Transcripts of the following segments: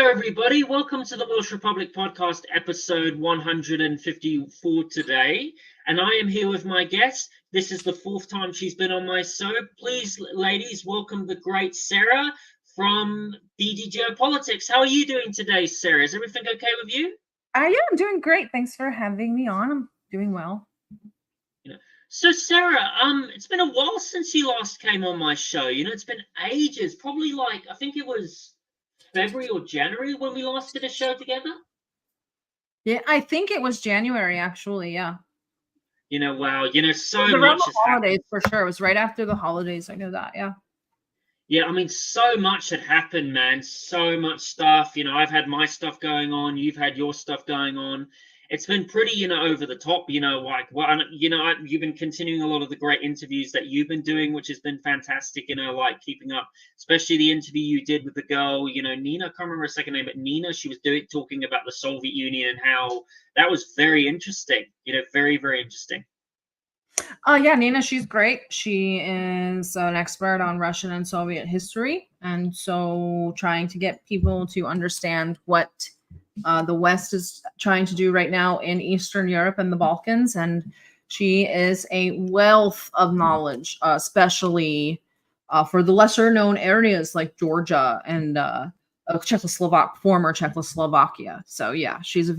Hello, everybody. Welcome to the Welsh Republic Podcast, episode 154 today. And I am here with my guest. This is the fourth time she's been on my show. Please, ladies, welcome the great Sarah from DDGEOPOLITIcs. How are you doing today, Sarah? Is everything okay with you? Yeah, I'm doing great. Thanks for having me on. I'm doing well. So, Sarah, it's been a while since you last came on my show. It's been ages. Probably I think it was February or January when we last did a show together. Yeah, I think it was January, actually. Yeah. Wow. So around much the holidays for sure. It was right after the holidays. I know that. Yeah. Yeah, I mean, so much had happened, man. So much stuff. I've had my stuff going on. You've had your stuff going on. It's been pretty, over the top. You've been continuing a lot of the great interviews that you've been doing, which has been fantastic. Keeping up, especially the interview you did with the girl, Nina. I can't remember her second name, but Nina. She was talking about the Soviet Union and how that was very interesting. Very, very interesting. Yeah, Nina, she's great. She is an expert on Russian and Soviet history, and so trying to get people to understand what the West is trying to do right now in Eastern Europe and the Balkans. And she is a wealth of knowledge, especially for the lesser known areas like Georgia and former Czechoslovakia. So yeah, she's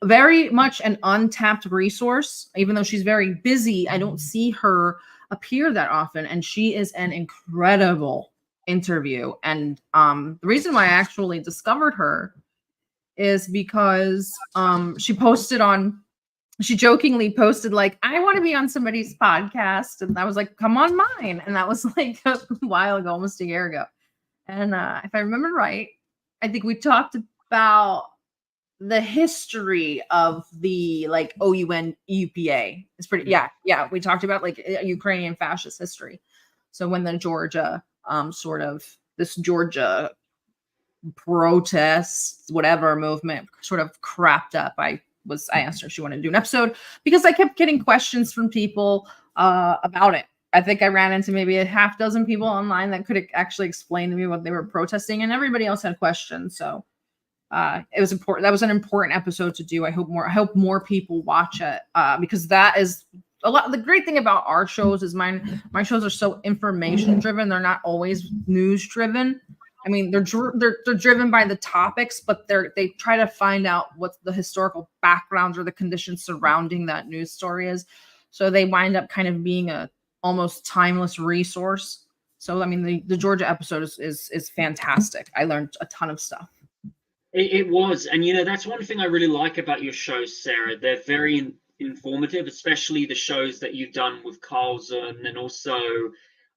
very much an untapped resource. Even though she's very busy, I don't see her appear that often. And she is an incredible interview. And the reason why I actually discovered her is because she jokingly posted I want to be on somebody's podcast. And I was like, come on mine. And that was a while ago, almost a year ago. And if I remember right, I think we talked about the history of the OUN UPA. It's pretty, yeah. We talked about Ukrainian fascist history. So when the Georgia, this Georgia protests, whatever movement sort of crapped up, I asked her if she wanted to do an episode because I kept getting questions from people about it. I think I ran into maybe a half dozen people online that could actually explain to me what they were protesting, and everybody else had questions. So it was important. That was an important episode to do. I hope more people watch it because that is a lot. The great thing about our shows is my shows are so information driven. They're not always news driven. I mean, they're driven by the topics, but they try to find out what the historical backgrounds or the conditions surrounding that news story is. So they wind up kind of being a almost timeless resource. So I mean, the Georgia episode is fantastic. I learned a ton of stuff. It was, and that's one thing I really like about your shows, Sarah. They're very informative, especially the shows that you've done with Carlson and also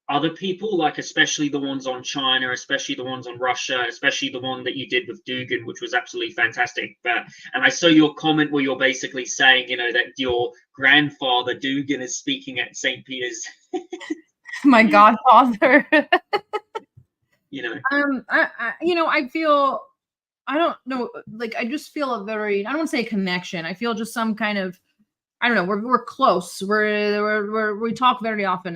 other people, especially the ones on China, especially the ones on Russia, especially the one that you did with Dugan, which was absolutely fantastic. And I saw your comment where you're basically saying, that your grandfather Dugan is speaking at St. Peter's. My godfather. I feel. I don't know, I just feel I don't want to say connection. I feel just some kind of, I don't know, we're close. We talk very often.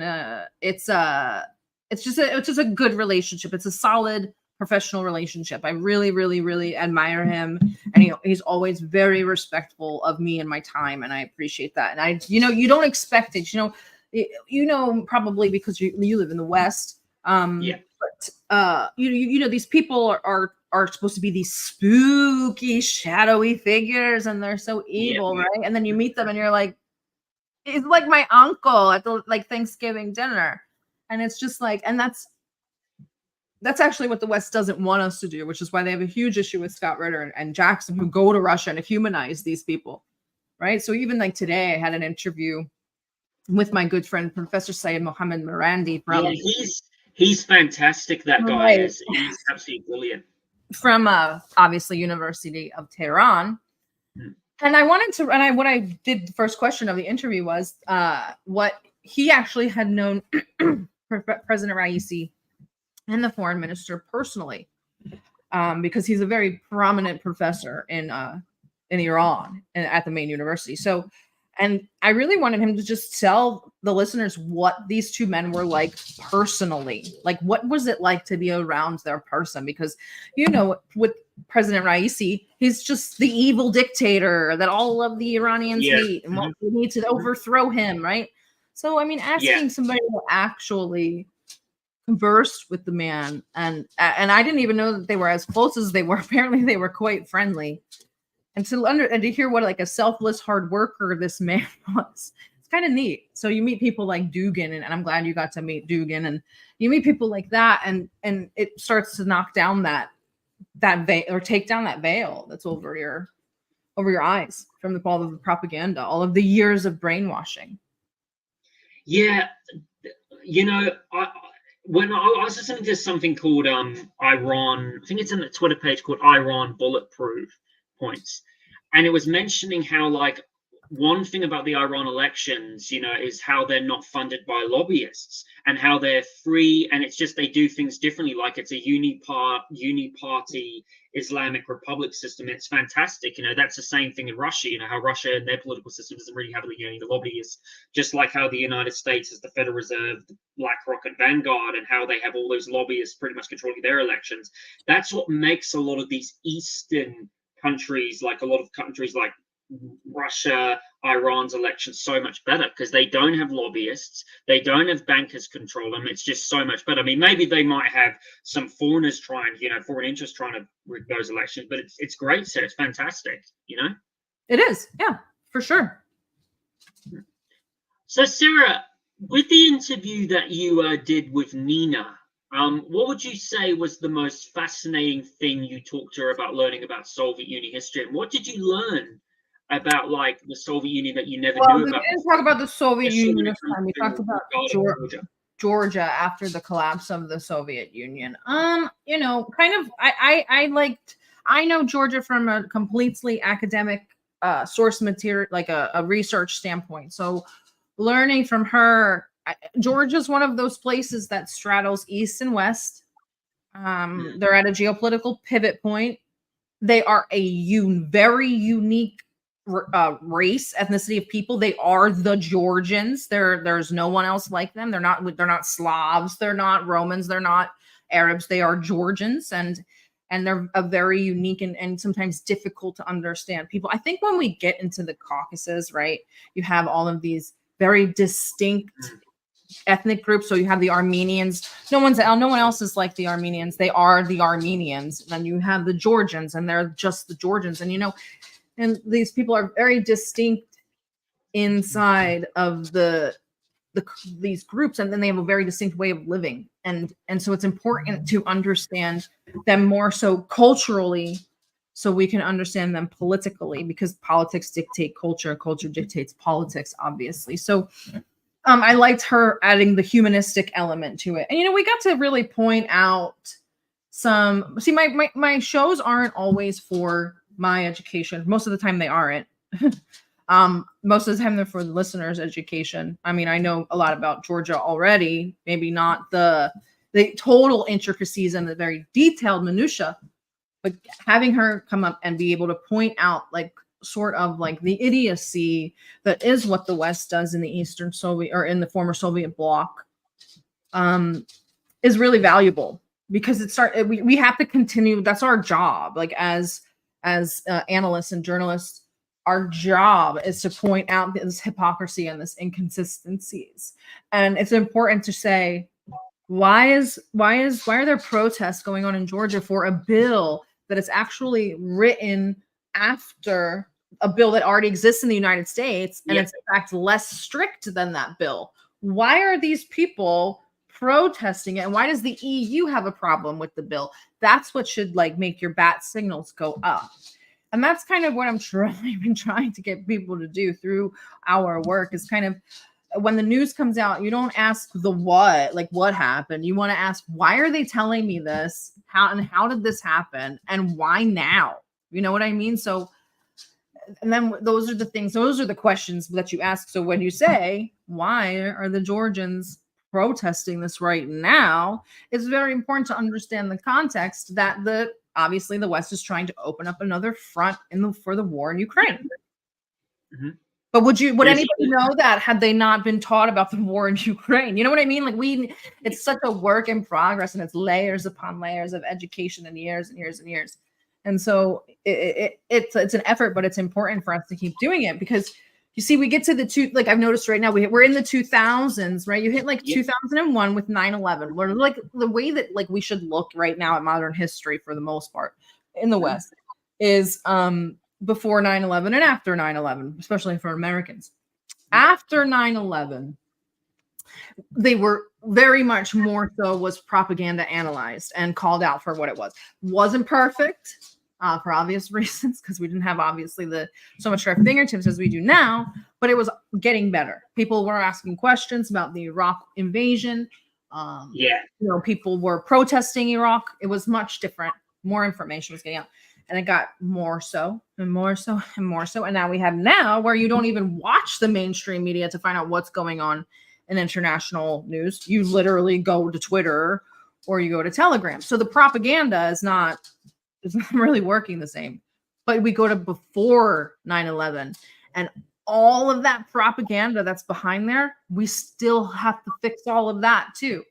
It's just a good relationship. It's a solid professional relationship. I really, really, really admire him. And he's always very respectful of me and my time. And I appreciate that. And you don't expect it, probably because you live in the West. Yeah. But these people are supposed to be these spooky, shadowy figures, and they're so evil, right? And then you meet them, and you're like, it's like my uncle at the Thanksgiving dinner, and it's just and that's actually what the West doesn't want us to do, which is why they have a huge issue with Scott Ritter and Jackson, who go to Russia and humanize these people, right? So even today, I had an interview with my good friend Professor Syed Mohammed Marandi from. Yeah, he's fantastic. That guy is. He's absolutely brilliant. From obviously University of Tehran. And what I did, the first question of the interview was what he actually had known President Raisi and the foreign minister personally, because he's a very prominent professor in Iran and at the main university. So And I really wanted him to just tell the listeners what these two men were like personally. Like, what was it like to be around their person? Because, you know, with President Raisi, he's just the evil dictator that all of the Iranians hate, and we need to overthrow him, right? So, I mean, asking somebody who actually conversed with the man, and I didn't even know that they were as close as they were. Apparently, they were quite friendly. And to hear what like a selfless hard worker this man was, it's kind of neat. So you meet people like Dugan, and I'm glad you got to meet Dugan, and you meet people like that, and it starts to knock down that veil, or take down that veil that's over your eyes from all of the propaganda, all of the years of brainwashing. Yeah, you know, when I was listening to something called Iran, I think it's in the Twitter page called Iran Bulletproof Points, and it was mentioning how, like, one thing about the Iran elections, you know, is how they're not funded by lobbyists, and how they're free, and it's just they do things differently. Like, it's a uniparty Islamic Republic system. It's fantastic. You know, that's the same thing in Russia. You know, how Russia and their political system doesn't really have any lobbyists, just like how the United States has the Federal Reserve, the BlackRock and Vanguard, and how they have all those lobbyists pretty much controlling their elections. That's what makes a lot of these Eastern countries, like a lot of countries like Russia, Iran's elections, so much better, because they don't have lobbyists, they don't have bankers control them. It's just so much better. I mean, maybe they might have some foreigners trying, you know, foreign interests trying to rig those elections, but it's great, so it's fantastic, you know. It is, yeah, for sure. So Sarah, with the interview that you did with Nina, what would you say was the most fascinating thing you talked to her about learning about Soviet Union history, and what did you learn about, like, the Soviet Union that you never knew about? We didn't talk about the Soviet Union this time. We talked about Georgia after the collapse of the Soviet Union. You know, kind of, I know Georgia from a completely academic source material, like a research standpoint. So learning from her, Georgia's one of those places that straddles East and West. They're at a geopolitical pivot point. They are a very unique race, ethnicity of people. They are the Georgians. There's no one else like them. They're not Slavs. They're not Romans. They're not Arabs. They are Georgians, and they're a very unique and sometimes difficult to understand people. I think when we get into the Caucasus, right, you have all of these very distinct ethnic groups. So you have the Armenians. No one else is like the Armenians. They are the Armenians. Then you have the Georgians, and they're just the Georgians. And, you know, and these people are very distinct inside of these groups, and then they have a very distinct way of living. And so it's important to understand them more so culturally, so we can understand them politically, because politics dictate culture, culture dictates politics, obviously. So I liked her adding the humanistic element to it. And, you know, we got to really point out my shows aren't always for my education. Most of the time they aren't. Most of the time they're for the listeners' education. I mean, I know a lot about Georgia already, maybe not the total intricacies and the very detailed minutia, but having her come up and be able to point out, like, sort of like the idiocy that is what the West does in the Eastern Soviet, or in the former Soviet bloc, is really valuable, because we have to continue. That's our job. Like, as analysts and journalists, our job is to point out this hypocrisy and this inconsistencies. And it's important to say, why are there protests going on in Georgia for a bill that is actually written after a bill that already exists in the United States, and it's in fact less strict than that bill? Why are these people protesting it, and why does the EU have a problem with the bill? That's what should, like, make your bat signals go up. And that's kind of what I'm trying to get people to do through our work, is kind of, when the news comes out, you don't ask the what, like what happened. You want to ask, why are they telling me this? How did this happen? And why now? You know what I mean? So, and then those are the questions that you ask. So when you say, why are the Georgians protesting this right now, it's very important to understand the context that obviously the West is trying to open up another front for the war in Ukraine. Mm-hmm. But would anybody know that had they not been taught about the war in Ukraine? You know what I mean? Like it's such a work in progress, and it's layers upon layers of education and years and years and years. And so it's an effort, but it's important for us to keep doing it, because you see, we get to like I've noticed right now, we're in the 2000s, right? You hit like 2001 with 9/11. We're like the way that like we should look right now at modern history for the most part in the West is before 9/11 and after 9/11, especially for Americans. After 9/11, they were very much more so was propaganda analyzed and called out for what it was. Wasn't perfect for obvious reasons, because we didn't have obviously so much at our fingertips as we do now, but it was getting better. People were asking questions about the Iraq invasion. People were protesting Iraq. It was much different. More information was getting out. And it got more so and more so and more so. And now we have where you don't even watch the mainstream media to find out what's going on in international news. You literally go to Twitter or you go to Telegram. So the propaganda is not really working the same. But we go to before 9/11 and all of that propaganda that's behind there, we still have to fix all of that too.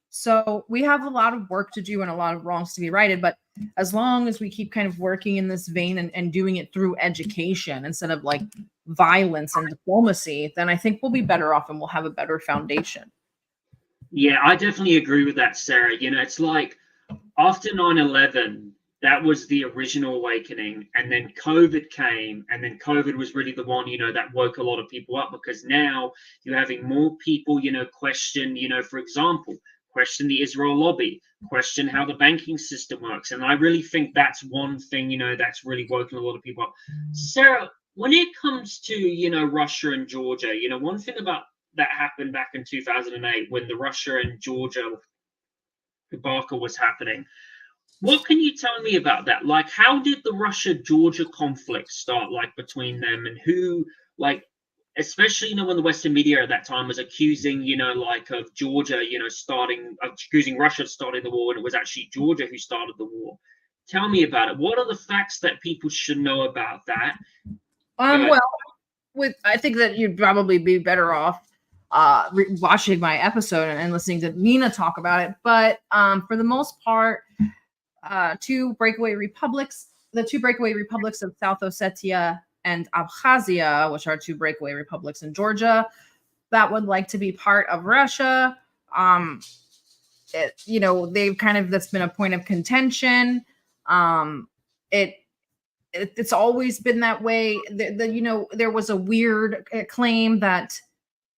So we have a lot of work to do and a lot of wrongs to be righted. But as long as we keep kind of working in this vein and doing it through education instead of like violence and diplomacy, then I think we'll be better off and we'll have a better foundation. Yeah, I definitely agree with that, Sarah. You know, it's like after 9/11, that was the original awakening. And then COVID came, and then COVID was really the one, that woke a lot of people up, because now you're having more people, question, for example, question the Israel lobby, question how the banking system works. And I really think that's one thing, that's really woken a lot of people up. Sarah, when it comes to, Russia and Georgia, one thing about that happened back in 2008 when the Russia and Georgia debacle was happening. What can you tell me about that? Like, how did the Russia-Georgia conflict start, like, between them, and who, like, especially, when the Western media at that time was accusing, of Georgia, accusing Russia of starting the war, and it was actually Georgia who started the war. Tell me about it. What are the facts that people should know about that? Well, I think that you'd probably be better off watching my episode and listening to Nina talk about it. But for the most part, the two breakaway republics of South Ossetia and Abkhazia, which are two breakaway republics in Georgia, that would like to be part of Russia. They've that's been a point of contention. It's always been that way. There was a weird claim that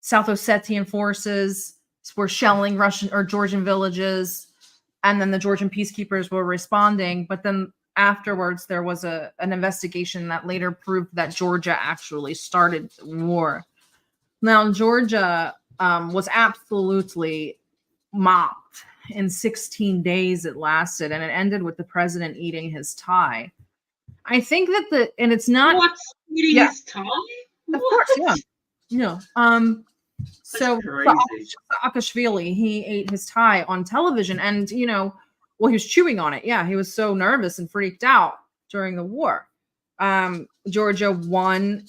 South Ossetian forces were shelling Russian or Georgian villages, and then the Georgian peacekeepers were responding. But then afterwards, there was an investigation that later proved that Georgia actually started the war. Now, Georgia was absolutely mocked. In 16 days it lasted, and it ended with the president eating his tie. I think that it's not what's eating his tie? Of course, yeah. So Saakashvili, he ate his tie on television, and he was chewing on it. Yeah, he was so nervous and freaked out during the war. Georgia won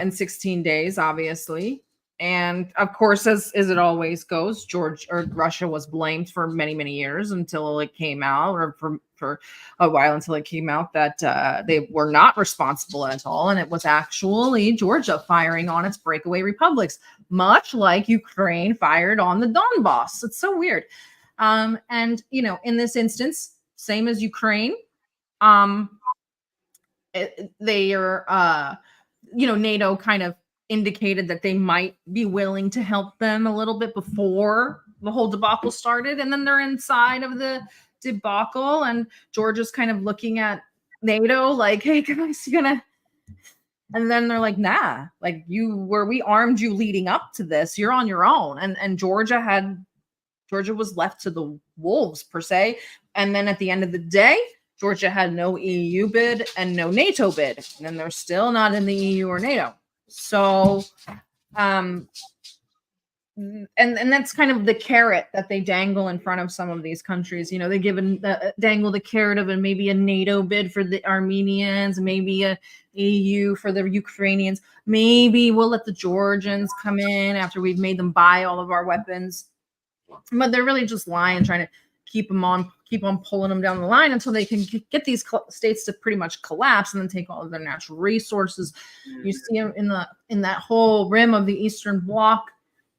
in 16 days, obviously. And of course, as it always goes, Russia was blamed for many, many years until it came out, or for a while until it came out that they were not responsible at all. And it was actually Georgia firing on its breakaway republics, much like Ukraine fired on the Donbass. It's so weird. And, in this instance, same as Ukraine, they are, NATO kind of indicated that they might be willing to help them a little bit before the whole debacle started. And then they're inside of the debacle, and Georgia's kind of looking at NATO like, hey, guys, you gonna... And then they're like, nah, like we armed you leading up to this. You're on your own. And Georgia was left to the wolves, per se. And then at the end of the day, Georgia had no EU bid and no NATO bid. And they're still not in the EU or NATO. So and that's kind of the carrot that they dangle in front of some of these countries. They dangle the carrot of maybe a NATO bid for the Armenians, maybe a EU for the Ukrainians. Maybe we'll let the Georgians come in after we've made them buy all of our weapons. But they're really just lying, trying to keep on pulling them down the line until they can get these states to pretty much collapse and then take all of their natural resources. You see them in that whole rim of the Eastern Bloc.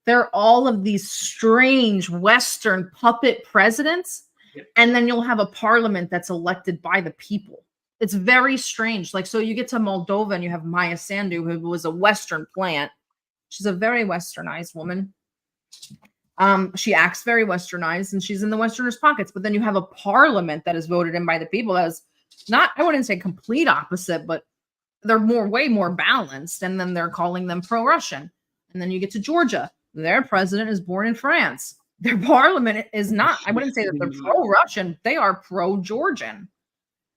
They're all of these strange Western puppet presidents, and then you'll have a parliament that's elected by the people. It's very strange. So you get to Moldova and you have Maya Sandu, who was a Western plant. She's a very Westernized woman. She acts very Westernized, and she's in the Westerners' pockets. But then you have a parliament that is voted in by the people that is not, I wouldn't say complete opposite, but they're way more balanced. And then they're calling them pro-Russian. And then you get to Georgia. Their president is born in France. Their parliament is not, I wouldn't say that they're pro-Russian. They are pro-Georgian.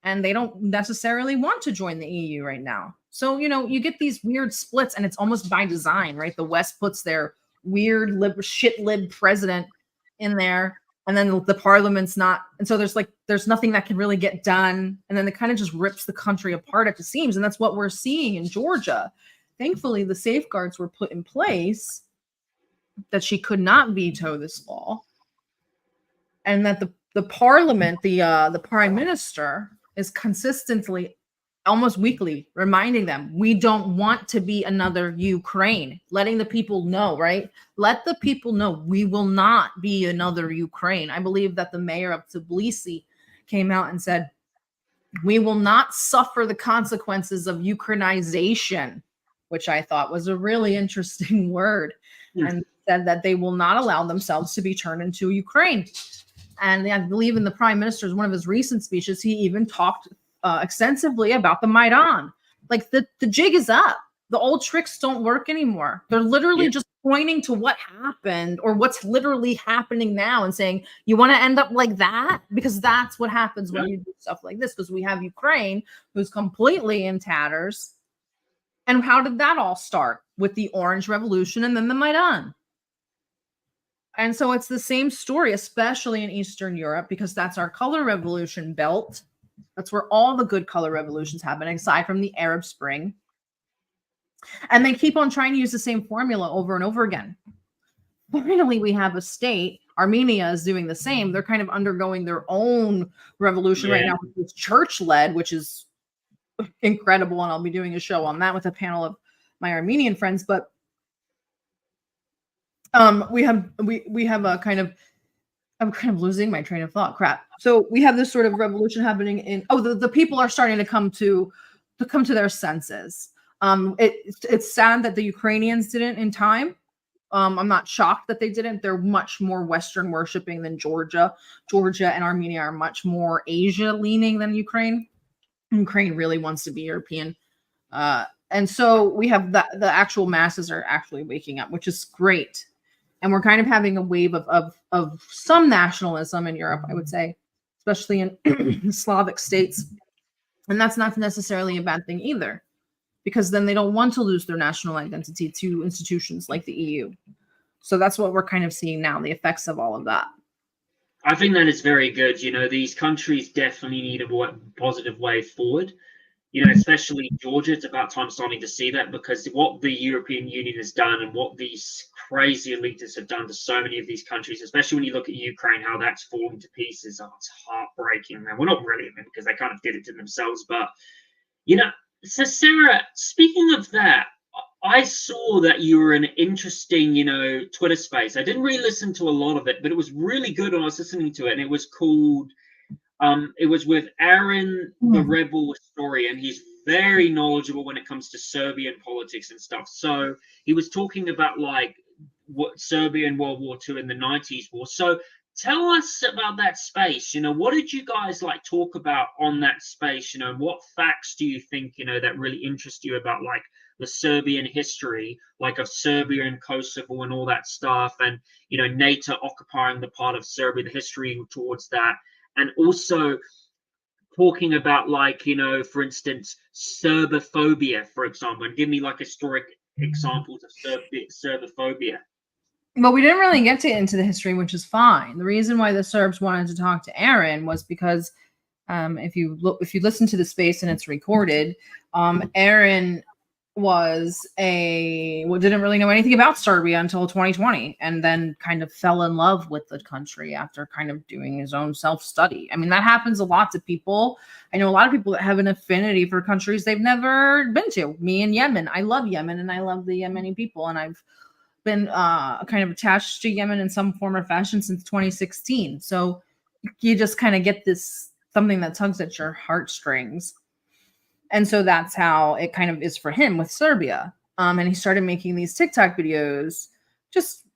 And they don't necessarily want to join the EU right now. So, you get these weird splits, and it's almost by design, right? The West puts their weird shit-lib president in there, and then the parliament's not. And so there's nothing that can really get done. And then it kind of just rips the country apart at the seams. And that's what we're seeing in Georgia. Thankfully, the safeguards were put in place that she could not veto this law, and that the parliament, the prime minister, is consistently, almost weekly, reminding them, we don't want to be another Ukraine, letting the people know, right? Let the people know we will not be another Ukraine. I believe that the mayor of Tbilisi came out and said, we will not suffer the consequences of Ukrainization, which I thought was a really interesting word. Yeah. And said that they will not allow themselves to be turned into Ukraine. And I believe in the prime minister's, one of his recent speeches, he even talked extensively about the Maidan. The jig is up. The old tricks don't work anymore. They're literally just pointing to what happened or what's literally happening now and saying, you want to end up like that? Because that's what happens when you do stuff like this. Because we have Ukraine, who's completely in tatters. And how did that all start? With the Orange Revolution and then the Maidan. And so it's the same story, especially in Eastern Europe, because that's our color revolution belt. That's where all the good color revolutions happen, aside from the Arab Spring. And they keep on trying to use the same formula over and over again. Finally, we have a state. Armenia is doing the same. They're kind of undergoing their own revolution right now, which is church-led, which is incredible. And I'll be doing a show on that with a panel of my Armenian friends. But we have a kind of, I'm kind of losing my train of thought. Crap. So we have this sort of revolution happening in, the people are starting to come to their senses. It's sad that the Ukrainians didn't in time. I'm not shocked that they didn't. They're much more Western worshiping than Georgia. Georgia and Armenia are much more Asia leaning than Ukraine. Ukraine really wants to be European. And so we have the actual masses are actually waking up, which is great. And we're kind of having a wave of some nationalism in Europe, I would say, especially in Slavic states. And that's not necessarily a bad thing either, because then they don't want to lose their national identity to institutions like the EU. So that's what we're kind of seeing now, the effects of all of that. I think that is very good. These countries definitely need a positive way forward. Especially Georgia, it's about time starting to see that, because what the European Union has done and what these crazy elitists have done to so many of these countries, especially when you look at Ukraine, how that's falling to pieces. It's heartbreaking, man. Well, not really, man, because they kind of did it to themselves. But, so Sarah, speaking of that, I saw that you were an interesting, Twitter space. I didn't really listen to a lot of it, but it was really good when I was listening to it. And it was called, it was with Aaron, the Rebel historian. He's very knowledgeable when it comes to Serbian politics and stuff. So he was talking about what Serbia in World War II in the 90s war. So tell us about that space. What did you guys talk about on that space? What facts do you think, that really interest you about the Serbian history, of Serbia and Kosovo and all that stuff, and NATO occupying the part of Serbia, the history towards that, and also talking about for instance, Serbophobia, for example, and give me historic examples of Serbophobia. But we didn't really get into the history, which is fine. The reason why the Serbs wanted to talk to Aaron was because if you listen to the space and it's recorded, Aaron didn't really know anything about Serbia until 2020, and then kind of fell in love with the country after kind of doing his own self-study. I mean, that happens a lot to people. I know a lot of people that have an affinity for countries they've never been to. Me in Yemen. I love Yemen and I love the Yemeni people, and I've been kind of attached to Yemen in some form or fashion since 2016. So you just kind of get this something that tugs at your heartstrings. And so that's how it kind of is for him with Serbia. And he started making these TikTok videos, just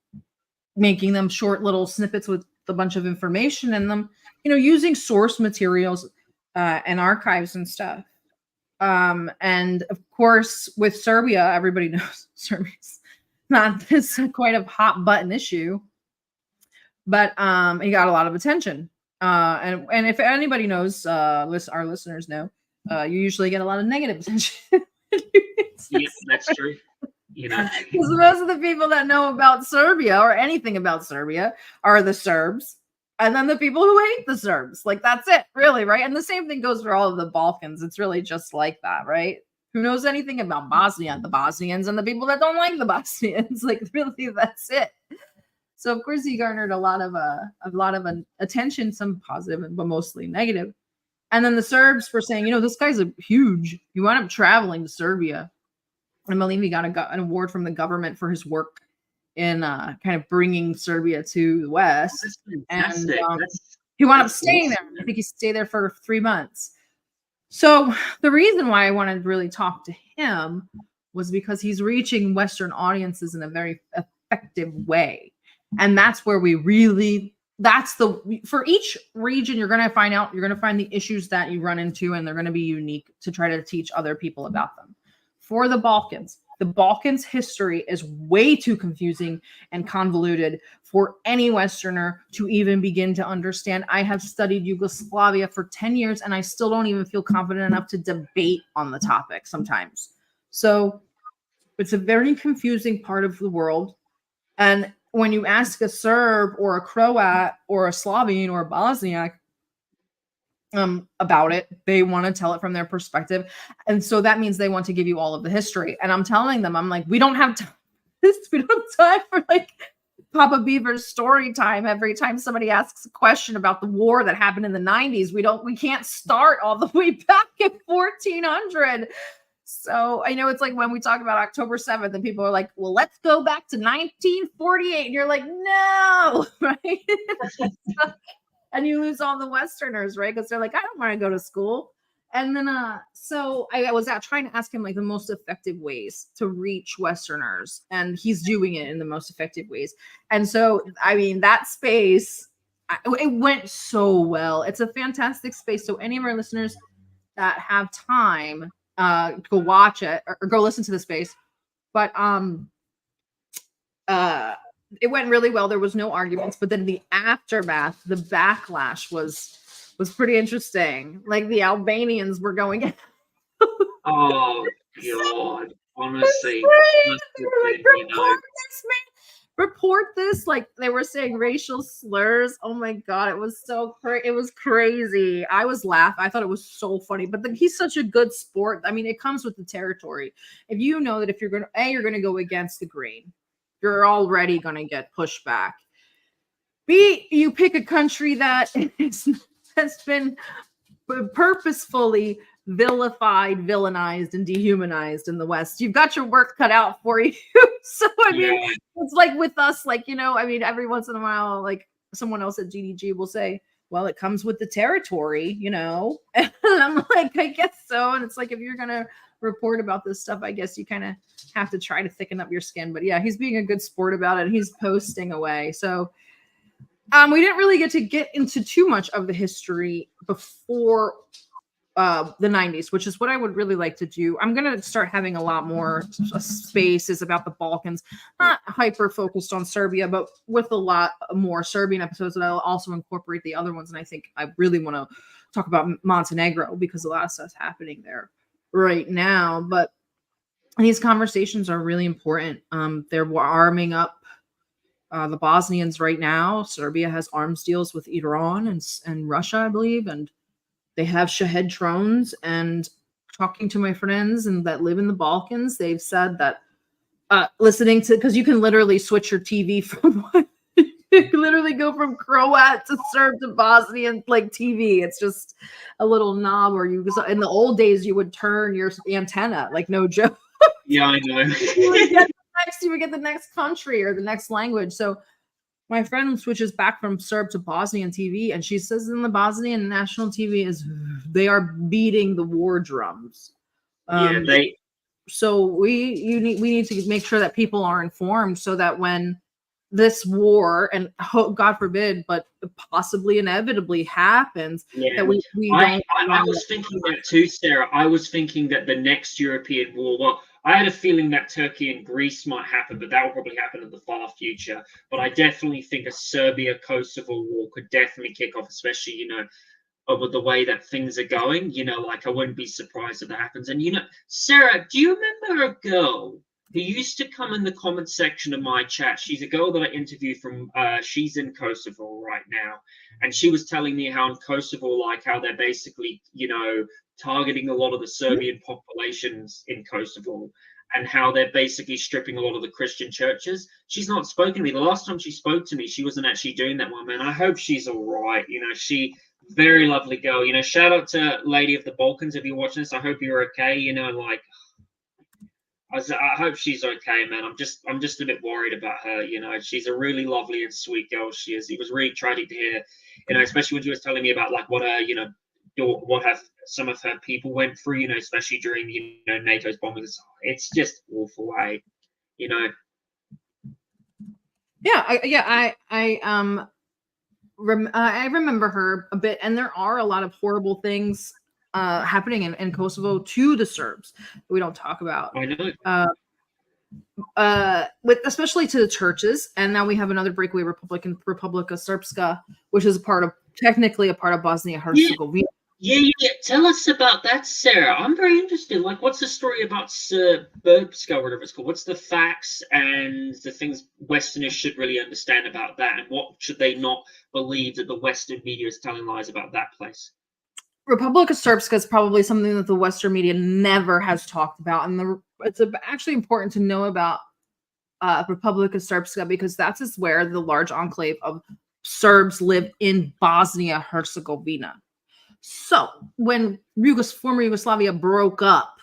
making them short little snippets with a bunch of information in them, using source materials and archives and stuff. And of course, with Serbia, everybody knows Serbia's not this quite a hot button issue, but he got a lot of attention. And if anybody knows, our listeners know, you usually get a lot of negative attention. Yeah, that's true. Because most of the people that know about Serbia or anything about Serbia are the Serbs, and then the people who hate the Serbs. Like, that's it, really, right? And the same thing goes for all of the Balkans. It's really just like that, right? Who knows anything about Bosnia? The Bosnians and the people that don't like the Bosnians. Like, really, that's it. So of course he garnered a lot of attention, some positive but mostly negative. And then the Serbs were saying, this guy's huge. He wound up traveling to Serbia. I believe he got an award from the government for his work in kind of bringing Serbia to the West. And he wound up staying there. I think he stayed there for 3 months. So the reason why I wanted to really talk to him was because he's reaching Western audiences in a very effective way. And that's where for each region, you're going to find the issues that you run into, and they're going to be unique to try to teach other people about them. For the Balkans history is way too confusing and convoluted for any Westerner to even begin to understand. I have studied Yugoslavia for 10 years, and I still don't even feel confident enough to debate on the topic sometimes. So it's a very confusing part of the world. And when you ask a Serb or a Croat or a Slovene or a Bosniak about it, they want to tell it from their perspective. And so that means they want to give you all of the history. And I'm telling them, I'm like, we don't have time. We don't have time for like Papa Beaver's story time. Every time somebody asks a question about the war that happened in the 90s, we can't start all the way back at 1400. So I know it's like when we talk about October 7th and people are like, well, let's go back to 1948. And you're like, no, right? And you lose all the Westerners, right? Because they're like, I don't want to go to school. And then, so I was trying to ask him like the most effective ways to reach Westerners. And he's doing it in the most effective ways. And so, I mean, that space, it went so well. It's a fantastic space. So any of our listeners that have time, go watch it or go listen to the space. But it went really well. There was no arguments, but then the aftermath, the backlash was pretty interesting. Like the Albanians were going. Oh God! Honestly, report this. Like they were saying racial slurs. Oh my God, it was so it was crazy. I was laughing. I thought it was so funny. But he's such a good sport. I mean, it comes with the territory. If you know that if you're gonna go against the grain, you're already gonna get pushed back. B, you pick a country that has been purposefully vilified, villainized, and dehumanized in the West. You've got your work cut out for you. So I mean, it's like with us, like, I mean, every once in a while, like someone else at GDG will say, well, it comes with the territory, and I'm like, I guess so. And it's like, if you're gonna report about this stuff, I guess you kind of have to try to thicken up your skin. But yeah, he's being a good sport about it. He's posting away. So we didn't really get into too much of the history before the 90s, which is what I would really like to do. I'm going to start having a lot more spaces about the Balkans, not hyper focused on Serbia, but with a lot more Serbian episodes that I'll also incorporate the other ones. And I think I really want to talk about Montenegro because a lot of stuff's happening there right now. But these conversations are really important. They're warming up The Bosnians right now, Serbia has arms deals with Iran and Russia, I believe, and they have Shahed drones. And talking to my friends and that live in the Balkans, they've said that listening to, because you can literally switch your TV from you can literally go from Croat to Serb to Bosnian like TV. It's just a little knob, or you in the old days you would turn your antenna, like no joke. Yeah, I know. you would get the next country or the next language. So my friend switches back from Serb to Bosnian TV, and she says in the Bosnian national TV they are beating the war drums. So we need to make sure that people are informed, so that when this war, and God forbid, but possibly inevitably happens, that we don't. I was thinking that too, Sarah. I was thinking that the next European war, well, I had a feeling that Turkey and Greece might happen, but that will probably happen in the far future. But I definitely think a Serbia-Kosovo war could definitely kick off, especially, with the way that things are going. Like, I wouldn't be surprised if that happens. And, Sarah, do you remember a girl who used to come in the comment section of my chat? She's a girl that I interviewed from, she's in Kosovo right now. And she was telling me how in Kosovo, like how they're basically, targeting a lot of the Serbian populations in Kosovo, and how they're basically stripping a lot of the Christian churches. She's not spoken to me. The last time she spoke to me, she wasn't actually doing that one, man. I hope she's all right. She, very lovely girl. Shout out to Lady of the Balkans if you're watching this. I hope you're okay. I hope she's okay, man. I'm just a bit worried about her. She's a really lovely and sweet girl. She is. It was really tragic to hear, especially when she was telling me about like what some of her people went through, especially during NATO's bombings. It's just awful, I remember her a bit, and there are a lot of horrible things happening in Kosovo to the Serbs that we don't talk about. I know. Especially to the churches, and now we have another breakaway Republic of Srpska, which is technically a part of Bosnia-Herzegovina. Yeah. Tell us about that, Sarah. I'm very interested. Like, what's the story about Srpska, whatever it's called? What's the facts and the things Westerners should really understand about that, and what should they not believe that the Western media is telling lies about that place? Republic of Srpska is probably something that the Western media never has talked about, and it's actually important to know about Republic of Srpska, because that's where the large enclave of Serbs live in Bosnia-Herzegovina. So when former Yugoslavia broke up,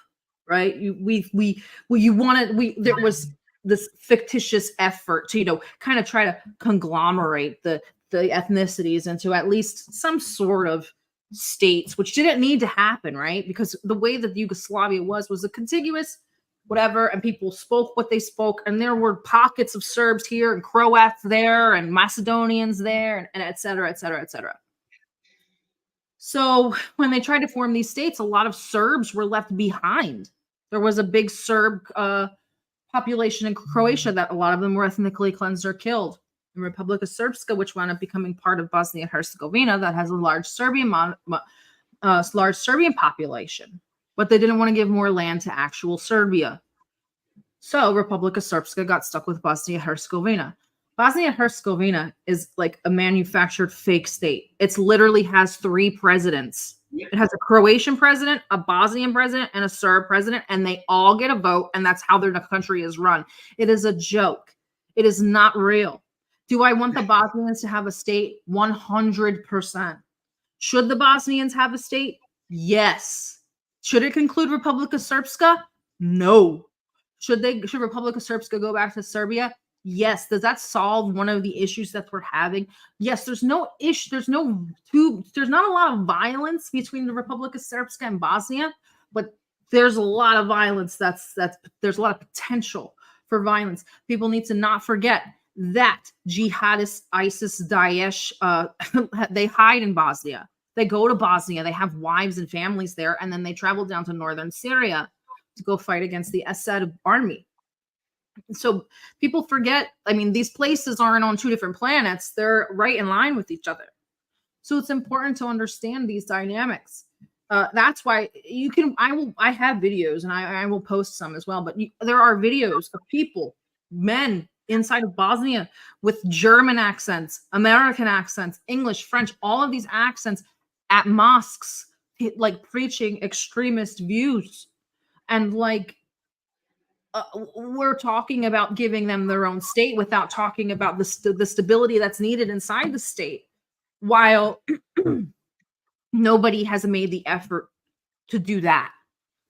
right? There was this fictitious effort to kind of try to conglomerate the ethnicities into at least some sort of states, which didn't need to happen, right? Because the way that Yugoslavia was a contiguous whatever, and people spoke what they spoke, and there were pockets of Serbs here and Croats there and Macedonians there, and et cetera, et cetera, et cetera. So when they tried to form these states, a lot of Serbs were left behind. There was a big Serb population in Croatia that a lot of them were ethnically cleansed or killed. In Republic of Srpska, which wound up becoming part of Bosnia-Herzegovina, that has a large Serbian population, but they didn't want to give more land to actual Serbia. So Republic of Srpska got stuck with Bosnia-Herzegovina. Bosnia-Herzegovina is like a manufactured fake state. It literally has 3 presidents. It has a Croatian president, a Bosnian president, and a Serb president, and they all get a vote, and that's how their country is run. It is a joke. It is not real. Do I want the Bosnians to have a state? 100%. Should the Bosnians have a state? Yes. Should it include Republic of Srpska? No. Should Republic of Srpska go back to Serbia? Yes. Does that solve one of the issues that we're having? Yes. There's no issue. There's not a lot of violence between the Republic of Srpska and Bosnia, but there's a lot of violence. There's a lot of potential for violence. People need to not forget that jihadists, ISIS, Daesh, they hide in Bosnia. They go to Bosnia. They have wives and families there, and then they travel down to northern Syria to go fight against the Assad army. So people forget, these places aren't on 2 different planets. They're right in line with each other. So it's important to understand these dynamics. That's why I have videos, and I will post some as well, but there are videos of people, men, inside of Bosnia with German accents, American accents, English, French, all of these accents at mosques, like preaching extremist views. And like, we're talking about giving them their own state without talking about the stability that's needed inside the state, while nobody has made the effort to do that.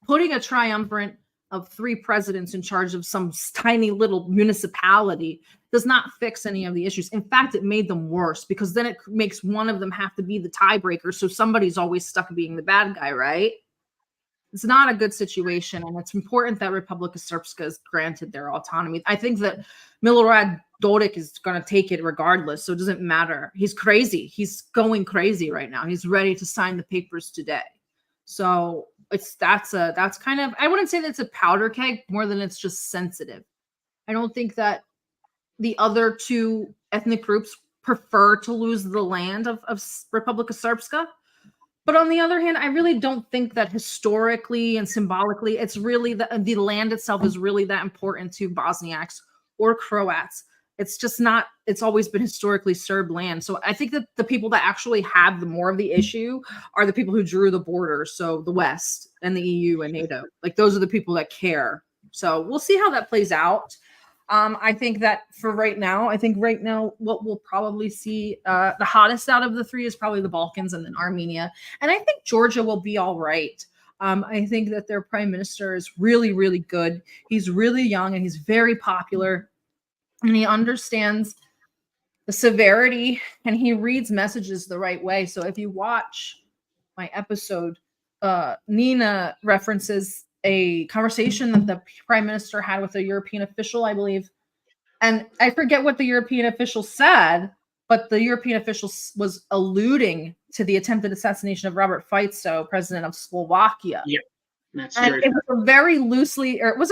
Putting a triumvirate of 3 presidents in charge of some tiny little municipality does not fix any of the issues. In fact, it made them worse, because then it makes one of them have to be the tiebreaker. So somebody's always stuck being the bad guy, right? It's not a good situation, and it's important that Republic of Srpska is granted their autonomy. I think that Milorad Dodik is going to take it regardless, so it doesn't matter. He's crazy. He's going crazy right now. He's ready to sign the papers today. So that's kind of, I wouldn't say that's a powder keg more than it's just sensitive. I don't think that the other 2 ethnic groups prefer to lose the land of Republic of Srpska. But on the other hand, I really don't think that historically and symbolically, it's really the land itself is really that important to Bosniaks or Croats. It's just not, it's always been historically Serb land. So I think that the people that actually have the more of the issue are the people who drew the borders. So the West and the EU and NATO, like those are the people that care. So we'll see how that plays out. I think that for right now, what we'll probably see, the hottest out of the 3 is probably the Balkans and then Armenia. And I think Georgia will be all right. I think that their prime minister is really, really good. He's really young and he's very popular. And he understands the severity and he reads messages the right way. So if you watch my episode, Nina references a conversation that the prime minister had with a European official, I believe. And I forget what the European official said, but the European official was alluding to the attempted assassination of Robert Fico, president of Slovakia. Yeah, that's and true. It was a very loosely, or it was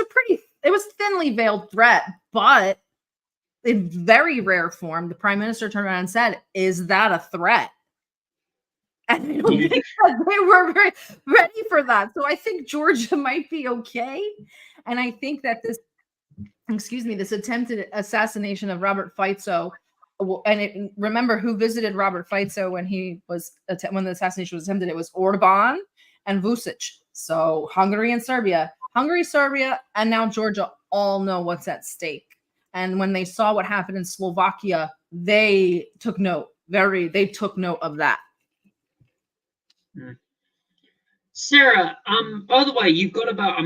thinly veiled threat, but in very rare form, the prime minister turned around and said, "Is that a threat?" And I don't think that they were very ready for that. So I think Georgia might be okay. And I think that this attempted assassination of Robert Fico, and remember who visited Robert Fico when when the assassination was attempted, it was Orban and Vučić. So Hungary and Serbia, and now Georgia all know what's at stake. And when they saw what happened in Slovakia, they took note of that. Sarah, by the way, you've got about,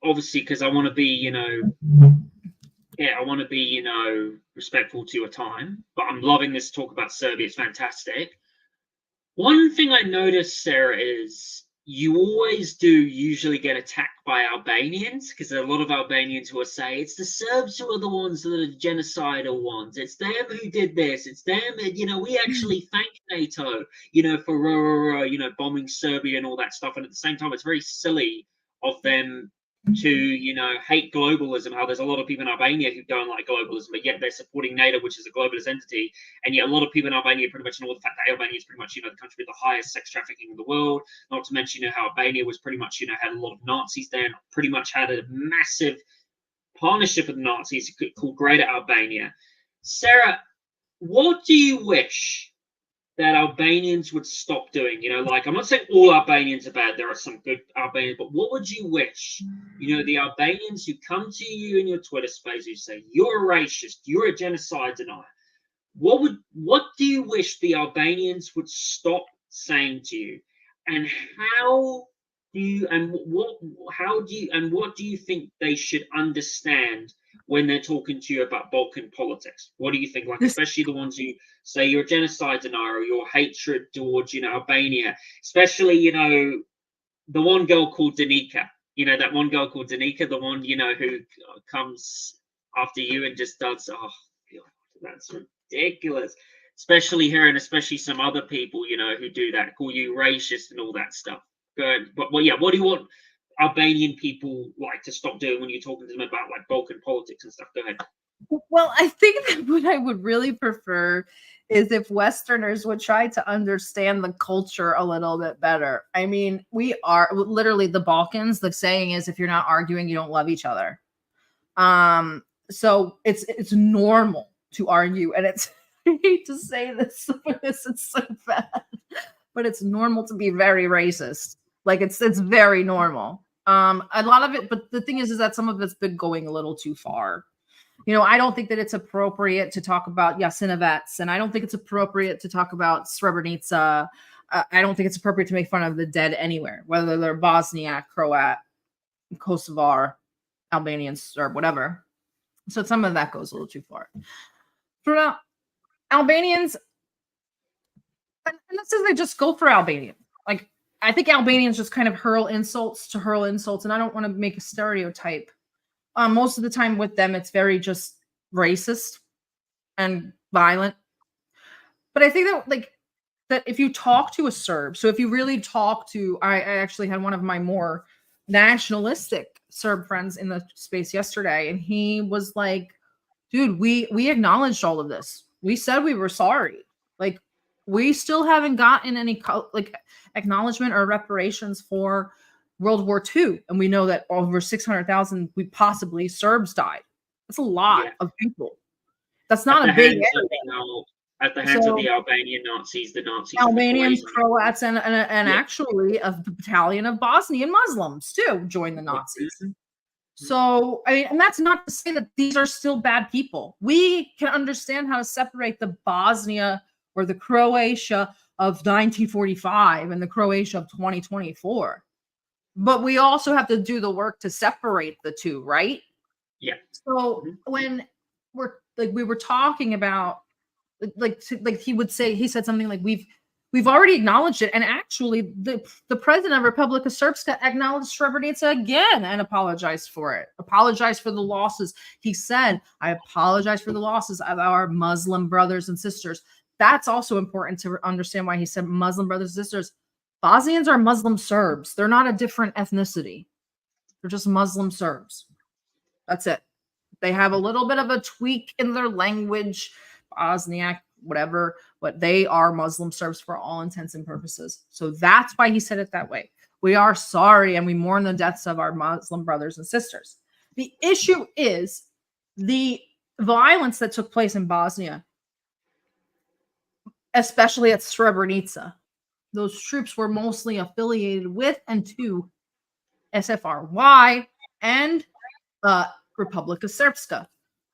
obviously, because I want to be, respectful to your time, but I'm loving this talk about Serbia. It's fantastic. One thing I noticed, Sarah, is you always do usually get attacked by Albanians, because there are a lot of Albanians who will say it's the Serbs who are the ones that are the genocidal ones. It's them who did this. It's them. We actually thank NATO, for, bombing Serbia and all that stuff. And at the same time, it's very silly of them to, hate globalism, how there's a lot of people in Albania who don't like globalism, but yet they're supporting NATO, which is a globalist entity. And yet a lot of people in Albania pretty much know the fact that Albania is pretty much, the country with the highest sex trafficking in the world. Not to mention, how Albania was pretty much, had a lot of Nazis there and pretty much had a massive partnership with the Nazis called Greater Albania. Sarah, what do you wish that Albanians would stop doing? I'm not saying all Albanians are bad. There are some good Albanians, but what would you wish? The Albanians who come to you in your Twitter space who say you're a racist, you're a genocide denier. What do you wish the Albanians would stop saying to you? And what do you think they should understand when they're talking to you about Balkan politics? What do you think? Especially the ones who say you're a genocide denier or your hatred towards, Albania, especially, the one girl called Danica, that one girl called Danica, the one, who comes after you and just does, oh, God, that's ridiculous. Especially her and especially some other people, who do that, call you racist and all that stuff. Good. But what do you want Albanian people to stop doing when you're talking to them about Balkan politics and stuff? Go ahead. Well, I think that what I would really prefer is if Westerners would try to understand the culture a little bit better. We are literally the Balkans. The saying is, if you're not arguing, you don't love each other. So it's normal to argue, and it's I hate to say this, but it's so bad, but it's normal to be very racist. Like it's very normal. A lot of it, but the thing is that some of it's been going a little too far. I don't think that it's appropriate to talk about Jasenovets, and I don't think it's appropriate to talk about Srebrenica. I don't think it's appropriate to make fun of the dead anywhere, whether they're Bosniak, Croat, Kosovar, Albanian, Serb, whatever. So some of that goes a little too far. For now, Albanians, and this is they just go for Albanians. Like, I think Albanians just kind of hurl insults, and I don't want to make a stereotype. Most of the time with them, it's very just racist and violent. But I think that if you talk to a Serb, so if you really talk to, I actually had one of my more nationalistic Serb friends in the space yesterday, and he was like, dude, we acknowledged all of this. We said we were sorry. Like, we still haven't gotten any acknowledgement or reparations for World War II, and we know that over 600,000 possibly Serbs died. That's a lot of people. That's not a big area. At the hands of the Albanian Nazis, the Nazis, Albanians, Croats, and actually a battalion of Bosnian Muslims too joined the Nazis. So, I mean, and that's not to say that these are still bad people. We can understand how to separate the Bosnia or the Croatia of 1945 and the Croatia of 2024. But we also have to do the work to separate the two, right? Yeah. So when we were talking about he said something like we've already acknowledged it, and actually the president of Republic of Srpska acknowledged Srebrenica again and apologized for it. Apologized for the losses. He said, "I apologize for the losses of our Muslim brothers and sisters." That's also important to understand why he said Muslim brothers and sisters. Bosnians are Muslim Serbs. They're not a different ethnicity. They're just Muslim Serbs. That's it. They have a little bit of a tweak in their language, Bosniak, whatever, but they are Muslim Serbs for all intents and purposes. So that's why he said it that way. We are sorry and we mourn the deaths of our Muslim brothers and sisters. The issue is the violence that took place in Bosnia, especially at Srebrenica. Those troops were mostly affiliated with and to SFRY and Republic of Srpska.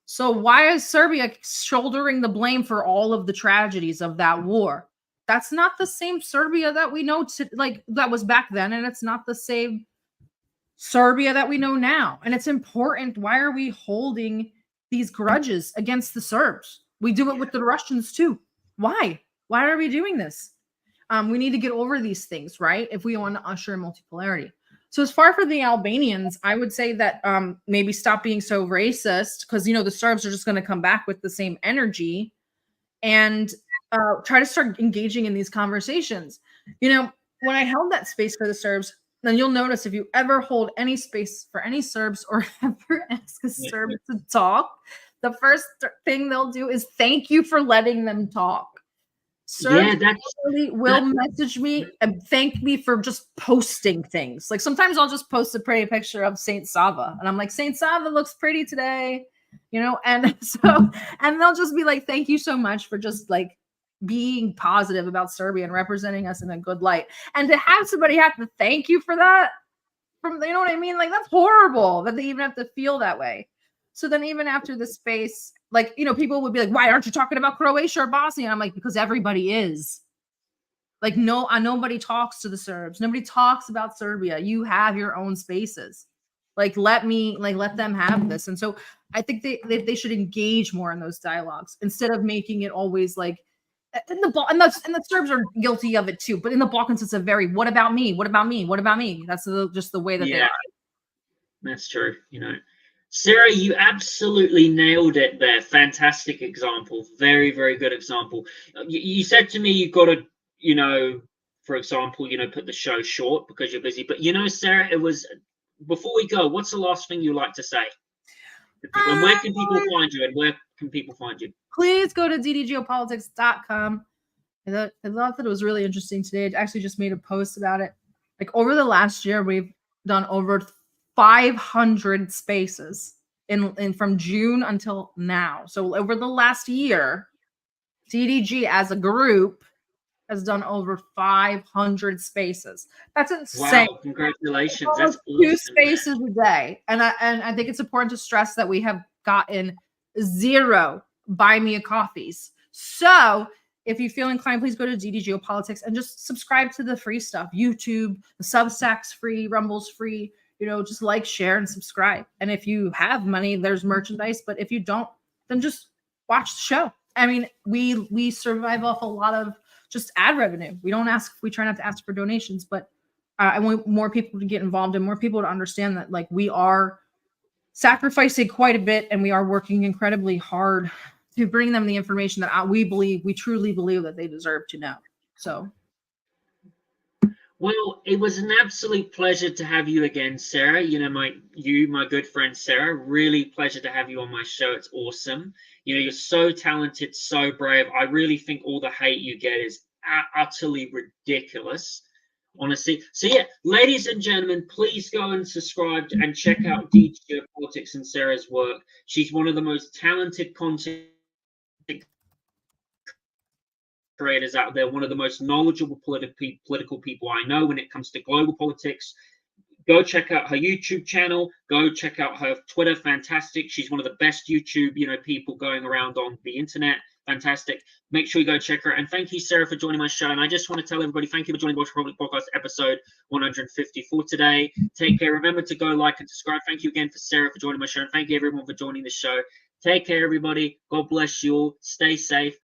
So why is Serbia shouldering the blame for all of the tragedies of that war? That's not the same Serbia that we know that was back then, and it's not the same Serbia that we know now. And it's important. Why are we holding these grudges against the Serbs? We do it with the Russians too. Why? Why are we doing this? We need to get over these things, right? If we want to usher in multipolarity. So as far for the Albanians, I would say that maybe stop being so racist, because, the Serbs are just going to come back with the same energy, and try to start engaging in these conversations. When I held that space for the Serbs, then you'll notice if you ever hold any space for any Serbs or ever ask a Serb to talk, the first thing they'll do is thank you for letting them talk. Serbs will message me and thank me for just posting things. Like sometimes I'll just post a pretty picture of Saint Sava, and I'm like, Saint Sava looks pretty today, and they'll just be like, thank you so much for just like being positive about Serbia and representing us in a good light. And to have somebody have to thank you for that, what I mean? Like, that's horrible that they even have to feel that way. So then even after the space, people would be like, why aren't you talking about Croatia or Bosnia? And I'm like, because everybody is. Like, nobody talks to the Serbs. Nobody talks about Serbia. You have your own spaces. Let them have this. And so I think they should engage more in those dialogues instead of making it always like, and the Serbs are guilty of it too. But in the Balkans, it's a very, what about me? What about me? What about me? That's just the way that they are. That's true. Sarah, you absolutely nailed it there. Fantastic example. Very, very good example. You said to me you've got to, for example, put the show short because you're busy. But, Sarah, it was, before we go, what's the last thing you like to say? And where can people find you? And where can people find you? Please go to DDGEOPolitics.com. I thought that it was really interesting today. I actually just made a post about it. Like over the last year, we've done over 500 spaces in from June until now. So over the last year, DDG as a group has done over 500 spaces. That's insane. Wow, congratulations. That's awesome, 2 spaces a day. And I think it's important to stress that we have gotten 0 buy me a coffees. So if you feel inclined, please go to DDGEOPOLITICS and just subscribe to the free stuff. YouTube, the Substack's free, Rumble's free. Just like, share, and subscribe. And if you have money, there's merchandise. But if you don't, then just watch the show. I mean, we survive off a lot of just ad revenue. We try not to ask for donations, but I want more people to get involved and more people to understand that, like, we are sacrificing quite a bit and we are working incredibly hard to bring them the information that we truly believe that they deserve to know. So. Well, it was an absolute pleasure to have you again, Sarah. My good friend Sarah, really pleasure to have you on my show. It's awesome. You're so talented, so brave. I really think all the hate you get is utterly ridiculous, honestly. So yeah, ladies and gentlemen, please go and subscribe and check out DDGEOPOLITICS and Sarah's work. She's one of the most talented content creators out there, one of the most knowledgeable political people I know when it comes to global politics. Go check out her YouTube channel. Go check out her Twitter. Fantastic. She's one of the best YouTube, people going around on the internet. Fantastic. Make sure you go check her out. And thank you, Sarah, for joining my show. And I just want to tell everybody, thank you for joining the Welsh Republic Podcast episode 154 today. Take care. Remember to go like and subscribe. Thank you again for Sarah for joining my show. And thank you, everyone, for joining the show. Take care, everybody. God bless you all. Stay safe.